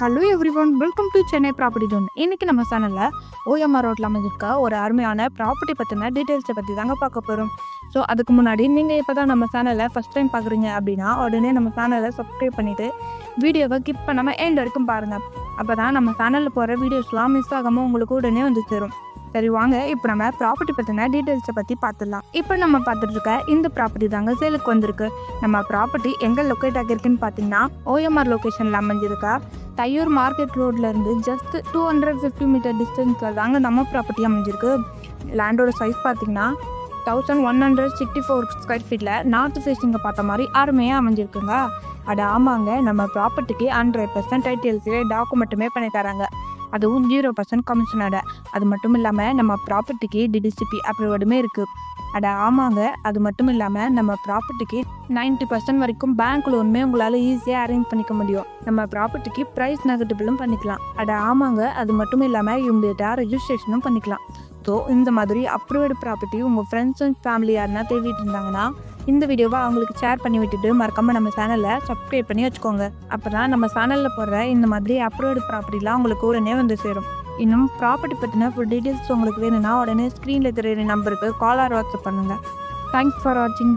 Hello everyone, welcome to Chennai property zone. இன்றைக்கி நம்ம சேனலில் ஓஎம்ஆர் ரோட்டில் அமைஞ்சிருக்க ஒரு அருமையான ப்ராப்பர்ட்டி பற்றின டீட்டெயில்ஸை பற்றி தாங்க பார்க்க போகிறோம். ஸோ அதுக்கு முன்னாடி நீங்கள் இப்போ தான் நம்ம சேனலை ஃபஸ்ட் டைம் பார்க்குறீங்க அப்படின்னா உடனே நம்ம சேனலை சப்ஸ்கிரைப் பண்ணிவிட்டு வீடியோவை கிளிக் பண்ணாமல் எண்ட் வரைக்கும் பாருங்கள். அப்போ தான் நம்ம சேனலில் போகிற வீடியோஸ்லாம் மிஸ் ஆகாமல் உங்களுக்கு உடனே வந்து சேரும். சரி வாங்க, இப்போ நம்ம ப்ராப்பர்ட்டி பற்றின டீட்டெயில்ஸை பற்றி பார்த்துடலாம். இப்போ நம்ம பார்த்துட்டு இருக்க இந்த ப்ராப்பர்ட்டி தாங்க சேலுக்கு வந்திருக்கு. நம்ம ப்ராப்பர்ட்டி எங்கே லொக்கேட் ஆகியிருக்குன்னு பார்த்தீங்கன்னா ஓஎம்ஆர் லொக்கேஷனில் அமைஞ்சிருக்கா தையூர் மார்க்கெட் ரோட்லேருந்து ஜஸ்ட் 250 மீட்டர் டிஸ்டன்ஸில் தாங்க நம்ம ப்ராப்பர்ட்டி அமைஞ்சிருக்கு. லேண்டோட சைஸ் பார்த்தீங்கன்னா 1164 ஸ்கொயர் ஃபீட்டில் நார்த் ஃபேஸிங்கை பார்த்த மாதிரி அருமையாக அமைஞ்சிருக்குங்க. அது ஆமாங்க, நம்ம ப்ராப்பர்ட்டிக்கு 100% டைட்டில்ஸே டாக்குமெண்ட்டுமே பண்ணி தராங்க, அதுவும் 0% கமிஷனோட. அது மட்டும் இல்லாமல் நம்ம ப்ராப்பர்ட்டிக்கு டிடிசிபி அப்ரூவடுமே இருக்குது. அட ஆமாங்க, அது மட்டும் இல்லாமல் நம்ம ப்ராப்பர்ட்டிக்கு 90% வரைக்கும் பேங்க் லோனுமே உங்களால் ஈஸியாக அரேஞ்ச் பண்ணிக்க முடியும். நம்ம ப்ராப்பர்ட்டிக்கு ப்ரைஸ் நெகட்டிபிளும் பண்ணிக்கலாம். அட ஆமாங்க, அது மட்டும் இல்லாமல் இவங்கள்ட்ட ரெஜிஸ்ட்ரேஷனும் பண்ணிக்கலாம். ஸோ இந்த மாதிரி அப்ரூவ்டு ப்ராப்பர்ட்டி உங்கள் ஃப்ரெண்ட்ஸ் அண்ட் ஃபேமிலி யாருன்னா தேடிட்டு இருந்தாங்கன்னா இந்த வீடியோவை அவங்களுக்கு ஷேர் பண்ணி விட்டுட்டு மறக்காமல் நம்ம சேனலை சப்ஸ்கிரைப் பண்ணி வச்சுக்கோங்க. அப்போ தான் நம்ம சேனலில் போடுற இந்த மாதிரி அப்ரூவ்டு ப்ராப்பர்ட்டிலாம் உங்களுக்கு உடனே வந்து சேரும். இன்னும் ப்ராப்பர்ட்டி பற்றின ஃபுல் டீட்டெயில்ஸ் உங்களுக்கு வேணும்னா உடனே ஸ்க்ரீனில் தெரியுற நம்பருக்கு கால் ஆர் வாட்ஸ்அப் பண்ணுங்கள். தேங்க்ஸ் ஃபார் வாட்சிங்.